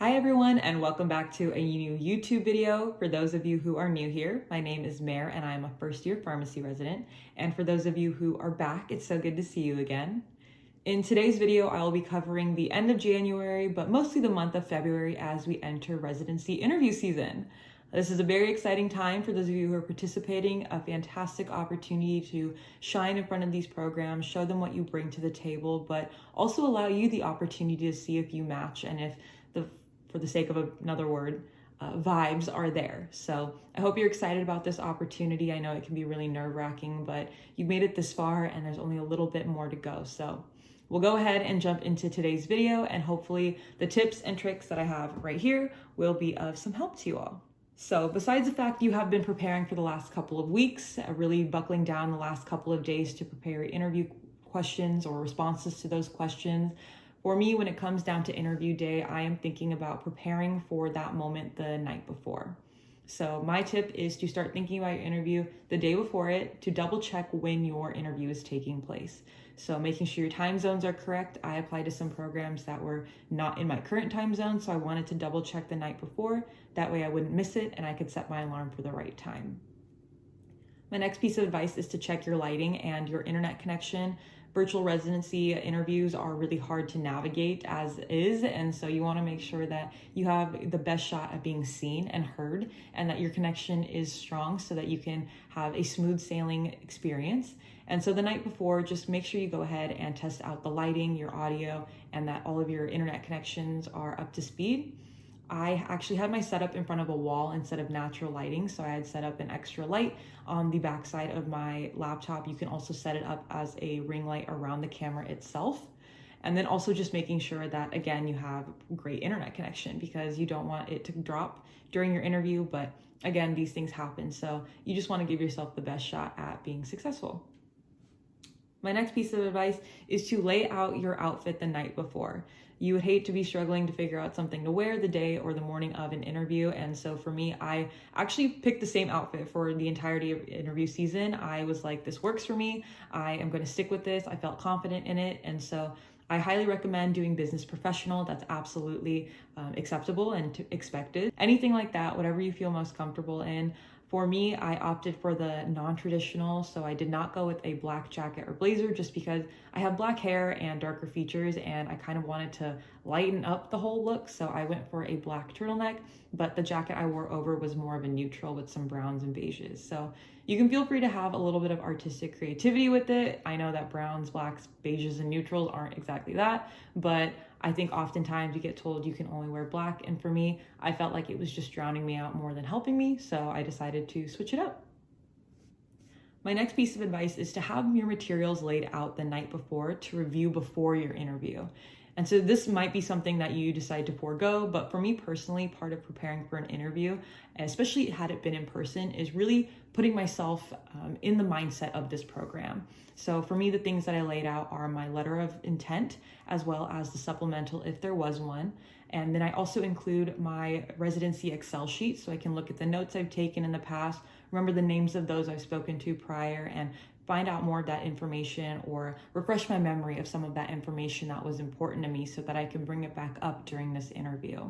Hi everyone, and welcome back to a new YouTube video. For those of you who are new here, my name is Mare and I am a first-year pharmacy resident. And for those of you who are back, it's so good to see you again. In today's video, I will be covering the end of January, but mostly the month of February as we enter residency interview season. This is a very exciting time for those of you who are participating, a fantastic opportunity to shine in front of these programs, show them what you bring to the table, but also allow you the opportunity to see if you match and if for the sake of another word, vibes are there. So I hope you're excited about this opportunity. I know it can be really nerve-wracking, but you've made it this far and there's only a little bit more to go. So we'll go ahead and jump into today's video, and hopefully the tips and tricks that I have right here will be of some help to you all. So besides the fact you have been preparing for the last couple of weeks, really buckling down the last couple of days to prepare interview questions or responses to those questions, for me, when it comes down to interview day, I am thinking about preparing for that moment the night before. So my tip is to start thinking about your interview the day before it to double check when your interview is taking place. So making sure your time zones are correct. I applied to some programs that were not in my current time zone, so I wanted to double check the night before. That way I wouldn't miss it and I could set my alarm for the right time. My next piece of advice is to check your lighting and your internet connection. Virtual residency interviews are really hard to navigate as is, and so you want to make sure that you have the best shot at being seen and heard, and that your connection is strong so that you can have a smooth sailing experience. And so the night before, just make sure you go ahead and test out the lighting, your audio, and that all of your internet connections are up to speed. I actually had my setup in front of a wall instead of natural lighting, so I had set up an extra light on the backside of my laptop. You can also set it up as a ring light around the camera itself. And then also just making sure that, again, you have great internet connection, because you don't want it to drop during your interview, but again, these things happen, so you just want to give yourself the best shot at being successful. My next piece of advice is to lay out your outfit the night before. You would hate to be struggling to figure out something to wear the day or the morning of an interview. And so for me, I actually picked the same outfit for the entirety of interview season. I was like, this works for me. I am going to stick with this. I felt confident in it. And so I highly recommend doing business professional. That's absolutely acceptable and expected. Anything like that, whatever you feel most comfortable in. For me, I opted for the non-traditional, so I did not go with a black jacket or blazer just because I have black hair and darker features and I kind of wanted to lighten up the whole look, so I went for a black turtleneck, but the jacket I wore over was more of a neutral with some browns and beiges. So you can feel free to have a little bit of artistic creativity with it. I know that browns, blacks, beiges, and neutrals aren't exactly that, but I think oftentimes you get told you can only wear black, and for me, I felt like it was just drowning me out more than helping me, so I decided to switch it up. My next piece of advice is to have your materials laid out the night before to review before your interview. And so this might be something that you decide to forego, but for me personally, part of preparing for an interview, especially had it been in person, is really putting myself in the mindset of this program. So for me, the things that I laid out are my letter of intent, as well as the supplemental if there was one. And then I also include my residency Excel sheet so I can look at the notes I've taken in the past, remember the names of those I've spoken to prior, and find out more of that information or refresh my memory of some of that information that was important to me so that I can bring it back up during this interview.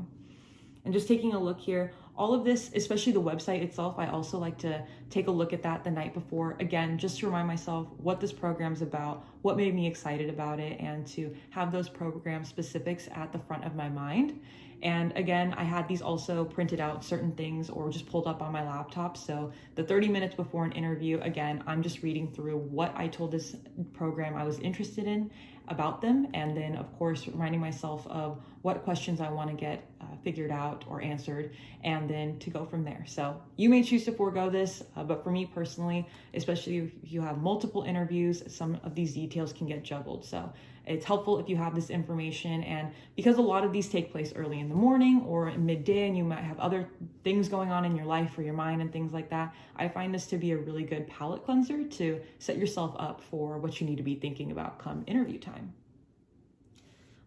And just taking a look here, all of this, especially the website itself, I also like to take a look at that the night before, again, just to remind myself what this program's about, what made me excited about it, and to have those program specifics at the front of my mind. And again, I had these also printed out, certain things, or just pulled up on my laptop. So the 30 minutes before an interview, again, I'm just reading through what I told this program I was interested in about them. And then of course, reminding myself of what questions I want to get figured out or answered, and then to go from there. So you may choose to forego this, but for me personally, especially if you have multiple interviews, some of these details can get juggled. So it's helpful if you have this information, and because a lot of these take place early in the morning or midday, and you might have other things going on in your life or your mind and things like that, I find this to be a really good palate cleanser to set yourself up for what you need to be thinking about come interview time.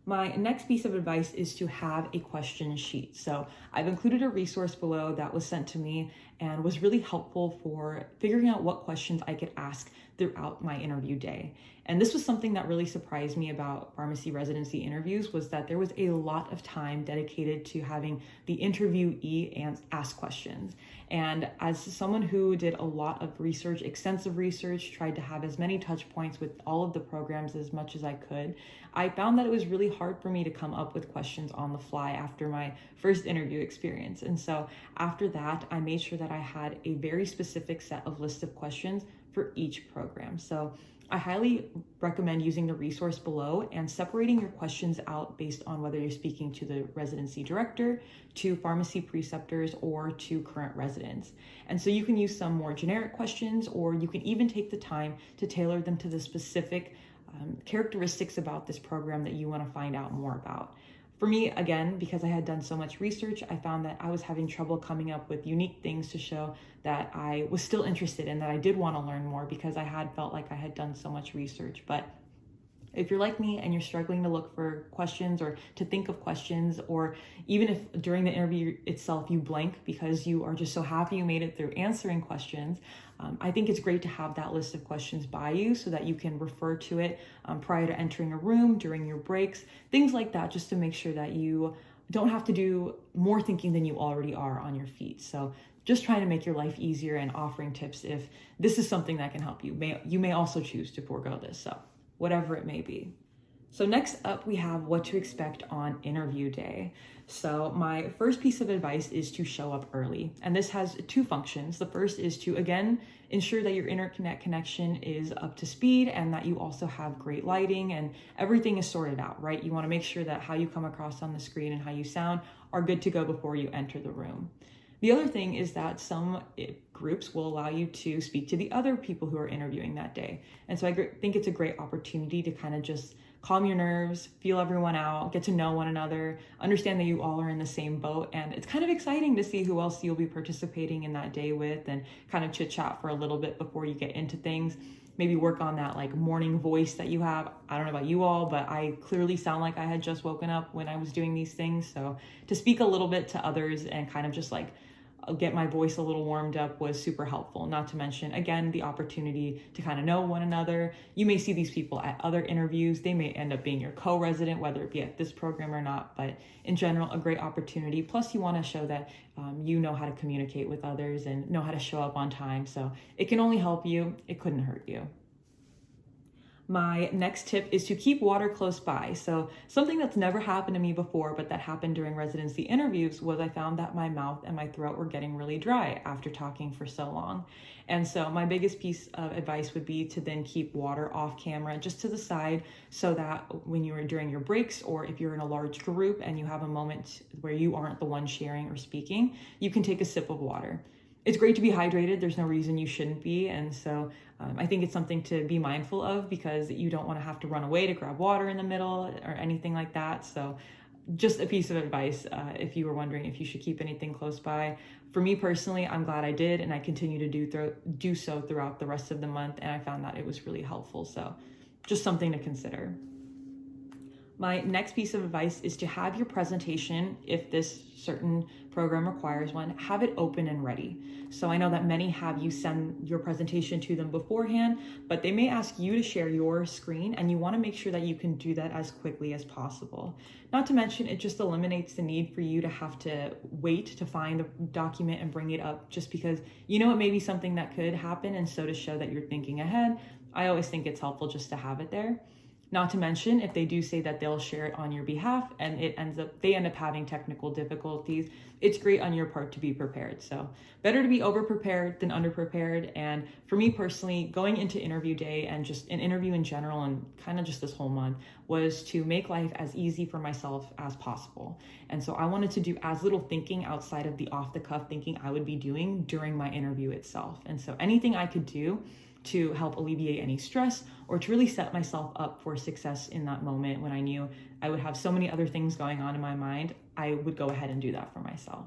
My next piece of advice is to have a question sheet. So I've included a resource below that was sent to me, and was really helpful for figuring out what questions I could ask throughout my interview day. And this was something that really surprised me about pharmacy residency interviews, was that there was a lot of time dedicated to having the interviewee ask questions. And as someone who did a lot of research, extensive research, tried to have as many touch points with all of the programs as much as I could, I found that it was really hard for me to come up with questions on the fly after my first interview experience. And so after that, I made sure that I had a very specific set of list of questions for each program. So I highly recommend using the resource below and separating your questions out based on whether you're speaking to the residency director, to pharmacy preceptors, or to current residents. And so you can use some more generic questions, or you can even take the time to tailor them to the specific characteristics about this program that you want to find out more about. For me, again, because I had done so much research, I found that I was having trouble coming up with unique things to show that I was still interested in, that I did want to learn more, because I had felt like I had done so much research. But if you're like me and you're struggling to look for questions or to think of questions, or even if during the interview itself you blank because you are just so happy you made it through answering questions, I think it's great to have that list of questions by you so that you can refer to it prior to entering a room, during your breaks, things like that, just to make sure that you don't have to do more thinking than you already are on your feet. So just trying to make your life easier and offering tips if this is something that can help you. You may also choose to forego this, so whatever it may be. So next up, we have what to expect on interview day. So my first piece of advice is to show up early. And this has two functions. The first is to, again, ensure that your internet connection is up to speed and that you also have great lighting and everything is sorted out, right? You want to make sure that how you come across on the screen and how you sound are good to go before you enter the room. The other thing is that some groups will allow you to speak to the other people who are interviewing that day. And so I think it's a great opportunity to kind of just calm your nerves, feel everyone out, get to know one another, understand that you all are in the same boat. And it's kind of exciting to see who else you'll be participating in that day with and kind of chit chat for a little bit before you get into things. Maybe work on that like morning voice that you have. I don't know about you all, but I clearly sound like I had just woken up when I was doing these things. So to speak a little bit to others and kind of just like get my voice a little warmed up was super helpful. Not to mention, again, the opportunity to kind of know one another. You may see these people at other interviews. They may end up being your co-resident, whether it be at this program or not, but in general, a great opportunity. Plus, you want to show that you know how to communicate with others and know how to show up on time. So it can only help you. It couldn't hurt you. My next tip is to keep water close by. So something that's never happened to me before, but that happened during residency interviews, was I found that my mouth and my throat were getting really dry after talking for so long. And so my biggest piece of advice would be to then keep water off camera, just to the side, so that when you are during your breaks, or if you're in a large group and you have a moment where you aren't the one sharing or speaking, you can take a sip of water. It's great to be hydrated. There's no reason you shouldn't be. And so I think it's something to be mindful of, because you don't want to have to run away to grab water in the middle or anything like that. So just a piece of advice, if you were wondering if you should keep anything close by. For me personally, I'm glad I did, and I continue to do so throughout the rest of the month. And I found that it was really helpful. So just something to consider. My next piece of advice is to have your presentation, if this certain program requires one, have it open and ready. So I know that many have you send your presentation to them beforehand, but they may ask you to share your screen, and you want to make sure that you can do that as quickly as possible. Not to mention, it just eliminates the need for you to have to wait to find a document and bring it up, just because you know it may be something that could happen, and so to show that you're thinking ahead, I always think it's helpful just to have it there. Not to mention, if they do say that they'll share it on your behalf and they end up having technical difficulties, it's great on your part to be prepared. So better to be over-prepared than under-prepared. And for me personally, going into interview day and just an interview in general and kind of just this whole month was to make life as easy for myself as possible. And so I wanted to do as little thinking outside of the off-the-cuff thinking I would be doing during my interview itself. And so anything I could do to help alleviate any stress, or to really set myself up for success in that moment when I knew I would have so many other things going on in my mind, I would go ahead and do that for myself.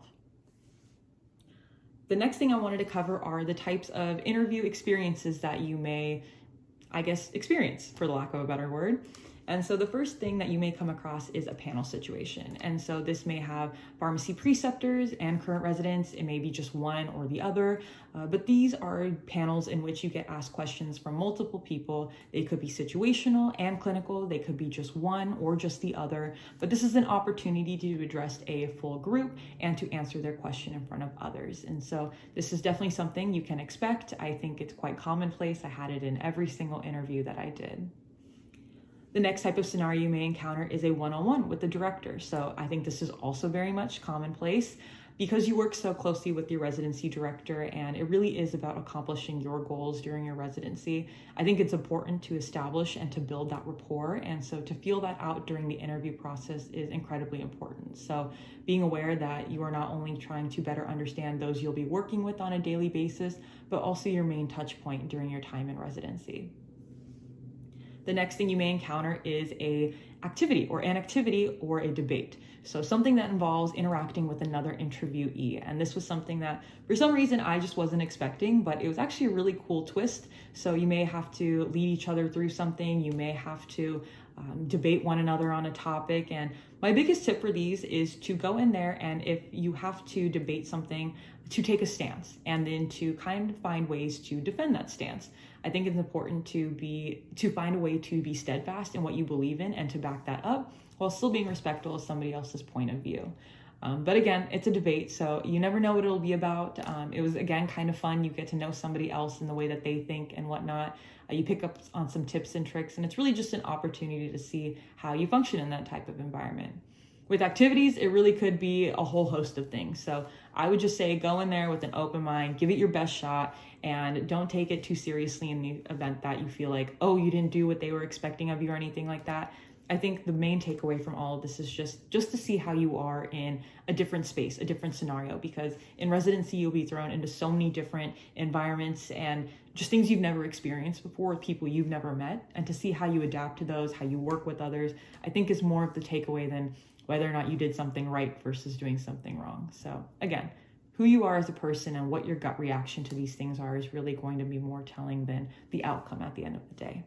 The next thing I wanted to cover are the types of interview experiences that you may, experience, for the lack of a better word. And so the first thing that you may come across is a panel situation. And so this may have pharmacy preceptors and current residents. It may be just one or the other, but these are panels in which you get asked questions from multiple people. They could be situational and clinical. They could be just one or just the other, but this is an opportunity to address a full group and to answer their question in front of others. And so this is definitely something you can expect. I think it's quite commonplace. I had it in every single interview that I did. The next type of scenario you may encounter is a one-on-one with the director. So I think this is also very much commonplace because you work so closely with your residency director, and it really is about accomplishing your goals during your residency. I think it's important to establish and to build that rapport, and so to feel that out during the interview process is incredibly important. So being aware that you are not only trying to better understand those you'll be working with on a daily basis, but also your main touch point during your time in residency. The next thing you may encounter is an activity or a debate. So something that involves interacting with another interviewee. And this was something that for some reason I just wasn't expecting, but it was actually a really cool twist. So you may have to lead each other through something. You may have to debate one another on a topic. And my biggest tip for these is to go in there, and if you have to debate something, to take a stance and then to kind of find ways to defend that stance. I think it's important to find a way to be steadfast in what you believe in and to back that up while still being respectful of somebody else's point of view. But again, it's a debate, so you never know what it'll be about. It was, again, kind of fun. You get to know somebody else and the way that they think and whatnot. You pick up on some tips and tricks, and it's really just an opportunity to see how you function in that type of environment. With activities, it really could be a whole host of things. So I would just say go in there with an open mind, give it your best shot, and don't take it too seriously in the event that you feel like, oh, you didn't do what they were expecting of you or anything like that. I think the main takeaway from all of this is just to see how you are in a different space, a different scenario, because in residency, you'll be thrown into so many different environments and just things you've never experienced before with people you've never met. And to see how you adapt to those, how you work with others, I think is more of the takeaway than whether or not you did something right versus doing something wrong. So again, who you are as a person and what your gut reaction to these things are is really going to be more telling than the outcome at the end of the day.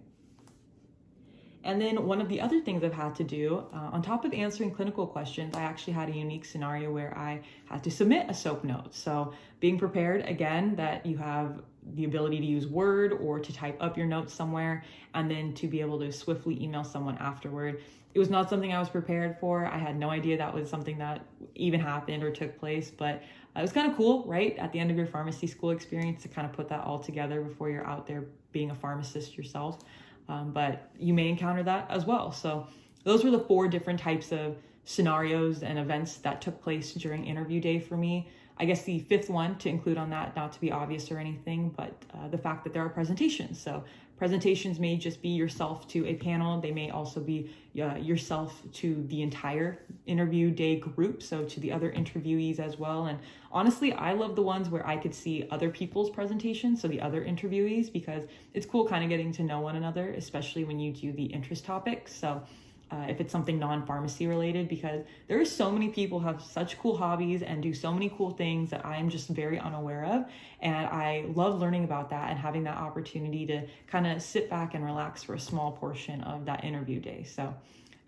And then one of the other things I've had to do, on top of answering clinical questions, I actually had a unique scenario where I had to submit a SOAP note. So being prepared, again, that you have the ability to use Word or to type up your notes somewhere, and then to be able to swiftly email someone afterward. It was not something I was prepared for. I had no idea that was something that even happened or took place, but it was kind of cool, right? At the end of your pharmacy school experience to kind of put that all together before you're out there being a pharmacist yourself. But you may encounter that as well. So those were the 4 different types of scenarios and events that took place during interview day for me. I guess the 5th one to include on that, not to be obvious or anything, but the fact that there are presentations. So presentations may just be yourself to a panel. They may also be yourself to the entire interview day group, so to the other interviewees as well. And honestly, I love the ones where I could see other people's presentations, so the other interviewees, because it's cool kind of getting to know one another, especially when you do the interest topics. So if it's something non-pharmacy related, because there are so many people who have such cool hobbies and do so many cool things that I'm just very unaware of. And I love learning about that and having that opportunity to kind of sit back and relax for a small portion of that interview day. So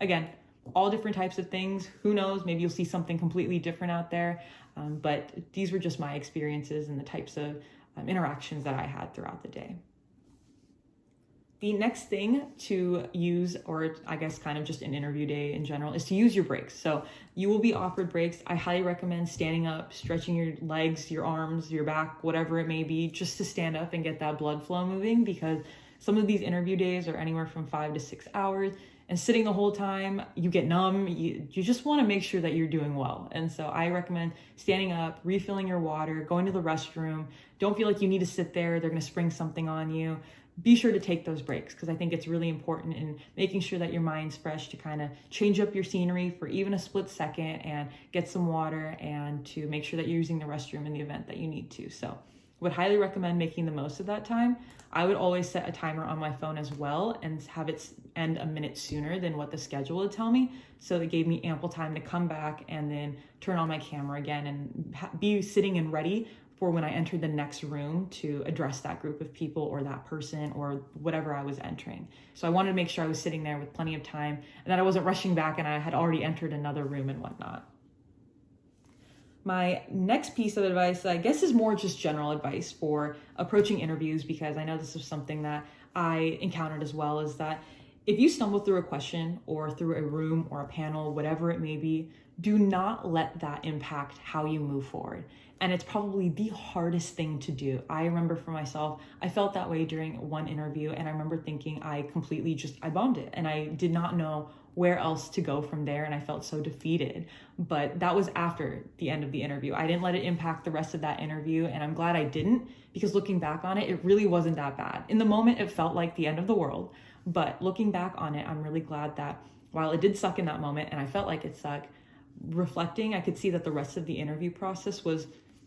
again, all different types of things. Who knows, maybe you'll see something completely different out there. But these were just my experiences and the types of interactions that I had throughout the day. The next thing to use, or I guess kind of just an interview day in general, is to use your breaks. So you will be offered breaks. I highly recommend standing up, stretching your legs, your arms, your back, whatever it may be, just to stand up and get that blood flow moving, because some of these interview days are anywhere from 5 to 6 hours, and sitting the whole time, you get numb. You just want to make sure that you're doing well. And so I recommend standing up, refilling your water, going to the restroom. Don't feel like you need to sit there. They're going to spring something on you. Be sure to take those breaks, because I think it's really important in making sure that your mind's fresh to kind of change up your scenery for even a split second and get some water, and to make sure that you're using the restroom in the event that you need to. So would highly recommend making the most of that time. I would always set a timer on my phone as well and have it end a minute sooner than what the schedule would tell me. So it gave me ample time to come back and then turn on my camera again and be sitting and ready for when I entered the next room to address that group of people or that person or whatever I was entering. So I wanted to make sure I was sitting there with plenty of time and that I wasn't rushing back and I had already entered another room and whatnot. My next piece of advice, I guess, is more just general advice for approaching interviews, because I know this is something that I encountered as well, is that if you stumble through a question or through a room or a panel, whatever it may be, do not let that impact how you move forward. And it's probably the hardest thing to do. I remember for myself, I felt that way during one interview, and I remember thinking I bombed it, and I did not know where else to go from there, and I felt so defeated. But that was after the end of the interview. I didn't let it impact the rest of that interview, and I'm glad I didn't, because looking back on it, it really wasn't that bad. In the moment, it felt like the end of the world, but looking back on it, I'm really glad that while it did suck in that moment, and I felt like it sucked, reflecting, I could see that the rest of the interview process was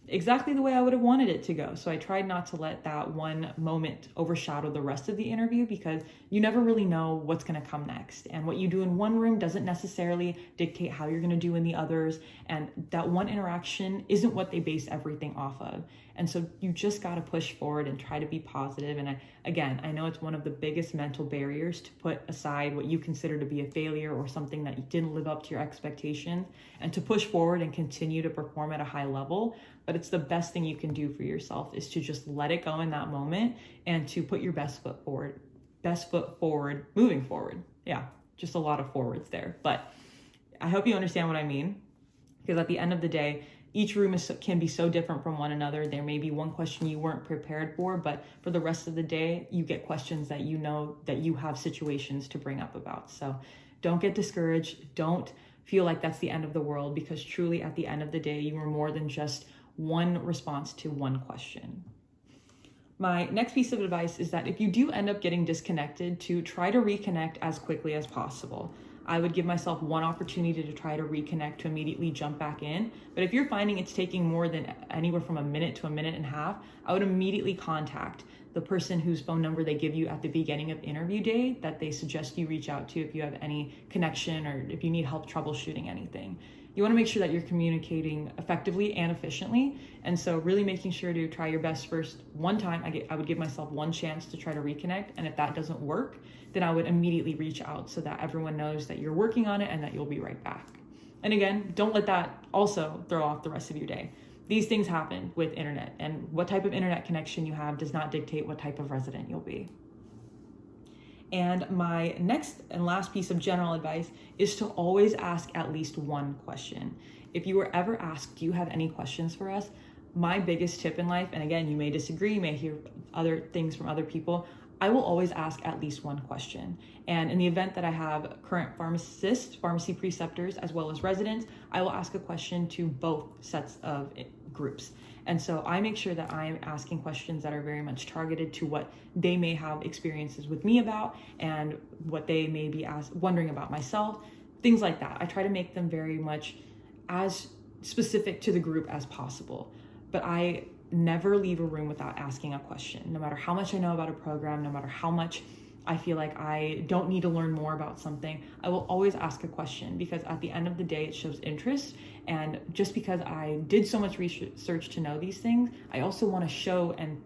exactly the way I would have wanted it to go. So I tried not to let that one moment overshadow the rest of the interview, because you never really know what's going to come next. And what you do in one room doesn't necessarily dictate how you're going to do in the others. And that one interaction isn't what they base everything off of. And so you just got to push forward and try to be positive. And I know it's one of the biggest mental barriers to put aside what you consider to be a failure or something that you didn't live up to your expectations, and to push forward and continue to perform at a high level. But it's the best thing you can do for yourself, is to just let it go in that moment and to put your best foot forward, moving forward. Yeah, just a lot of forwards there. But I hope you understand what I mean, because at the end of the day, each room can be so different from one another. There may be one question you weren't prepared for, but for the rest of the day, you get questions that you know that you have situations to bring up about. So don't get discouraged. Don't feel like that's the end of the world, because truly at the end of the day, you are more than just one response to one question. My next piece of advice is that if you do end up getting disconnected, to try to reconnect as quickly as possible. I would give myself one opportunity to try to reconnect, to immediately jump back in. But if you're finding it's taking more than anywhere from a minute to a minute and a half, I would immediately contact the person whose phone number they give you at the beginning of interview day that they suggest you reach out to if you have any connection or if you need help troubleshooting anything. You want to make sure that you're communicating effectively and efficiently. And so really making sure to try your best first one time. I would give myself one chance to try to reconnect. And if that doesn't work, then I would immediately reach out so that everyone knows that you're working on it and that you'll be right back. And again, don't let that also throw off the rest of your day. These things happen with internet, and what type of internet connection you have does not dictate what type of resident you'll be. And my next and last piece of general advice is to always ask at least one question. If you were ever asked, do you have any questions for us? My biggest tip in life, and again, you may disagree, you may hear other things from other people, I will always ask at least one question. And in the event that I have current pharmacists, pharmacy preceptors, as well as residents, I will ask a question to both sets of groups. And so I make sure that I am asking questions that are very much targeted to what they may have experiences with me about and what they may be wondering about myself, things like that. I try to make them very much as specific to the group as possible. But I never leave a room without asking a question. No matter how much I know about a program, no matter how much I feel like I don't need to learn more about something, I will always ask a question, because at the end of the day, it shows interest. And just because I did so much research to know these things, I also want to show and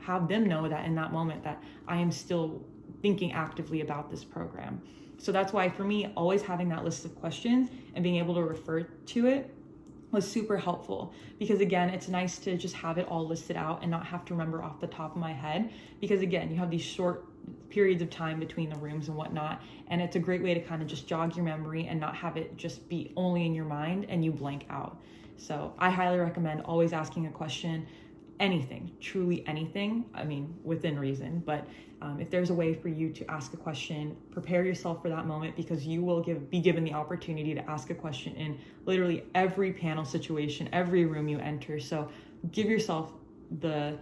have them know that in that moment that I am still thinking actively about this program. So that's why for me, always having that list of questions and being able to refer to it was super helpful, because again, it's nice to just have it all listed out and not have to remember off the top of my head, because again, you have these short periods of time between the rooms and whatnot, and it's a great way to kind of just jog your memory and not have it just be only in your mind and you blank out. So I highly recommend always asking a question, anything, truly anything, I mean, within reason, but if there's a way for you to ask a question, prepare yourself for that moment, because you will be given the opportunity to ask a question in literally every panel situation, every room you enter. So give yourself the,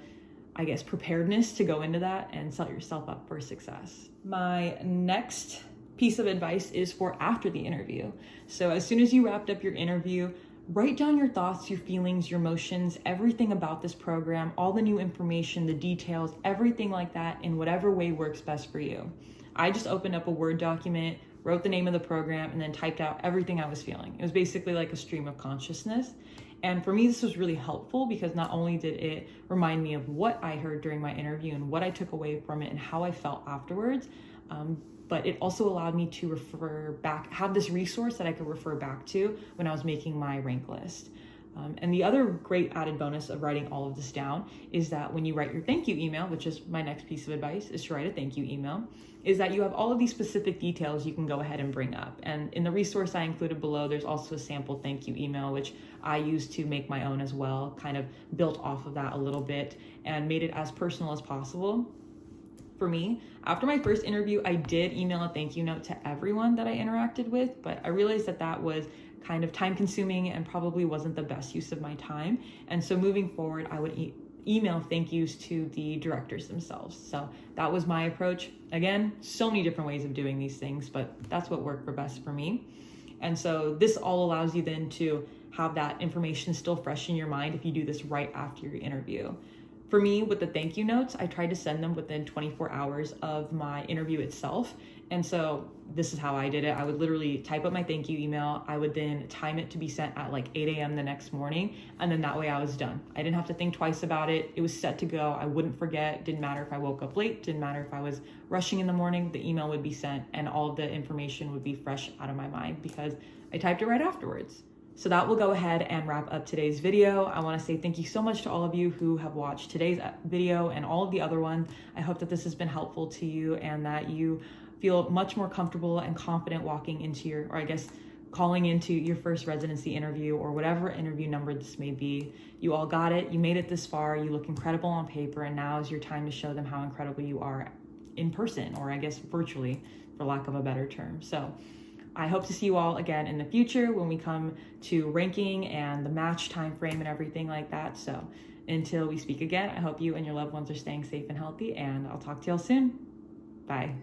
preparedness to go into that and set yourself up for success. My next piece of advice is for after the interview. So as soon as you wrapped up your interview, write down your thoughts, your feelings, your emotions, everything about this program, all the new information, the details, everything like that, in whatever way works best for you. I just opened up a Word document, wrote the name of the program, and then typed out everything I was feeling. It was basically like a stream of consciousness. And for me, this was really helpful because not only did it remind me of what I heard during my interview and what I took away from it and how I felt afterwards, but it also allowed me to refer back, have this resource that I could refer back to when I was making my rank list. And the other great added bonus of writing all of this down is that when you write your thank you email, which is my next piece of advice, is to write a thank you email, is that you have all of these specific details you can go ahead and bring up. And in the resource I included below, there's also a sample thank you email, which I used to make my own as well, kind of built off of that a little bit and made it as personal as possible. For me, after my first interview, I did email a thank you note to everyone that I interacted with, but I realized that that was kind of time consuming and probably wasn't the best use of my time. And so moving forward, I would email thank yous to the directors themselves. So that was my approach. Again, so many different ways of doing these things, but that's what worked for best for me. And so this all allows you then to have that information still fresh in your mind if you do this right after your interview. For me, with the thank you notes, I tried to send them within 24 hours of my interview itself. And so this is how I did it. I would literally type up my thank you email. I would then time it to be sent at like 8 a.m. the next morning. And then that way I was done. I didn't have to think twice about it. It was set to go. I wouldn't forget. Didn't matter if I woke up late. Didn't matter if I was rushing in the morning. The email would be sent and all of the information would be fresh out of my mind because I typed it right afterwards. So that will go ahead and wrap up today's video. I want to say thank you so much to all of you who have watched today's video and all of the other ones. I hope that this has been helpful to you and that you feel much more comfortable and confident walking into your, or I guess calling into your first residency interview or whatever interview number this may be. You all got it. You made it this far. You look incredible on paper, and now is your time to show them how incredible you are in person, or I guess virtually, for lack of a better term. So I hope to see you all again in the future when we come to ranking and the match time frame and everything like that. So until we speak again, I hope you and your loved ones are staying safe and healthy, and I'll talk to y'all soon. Bye.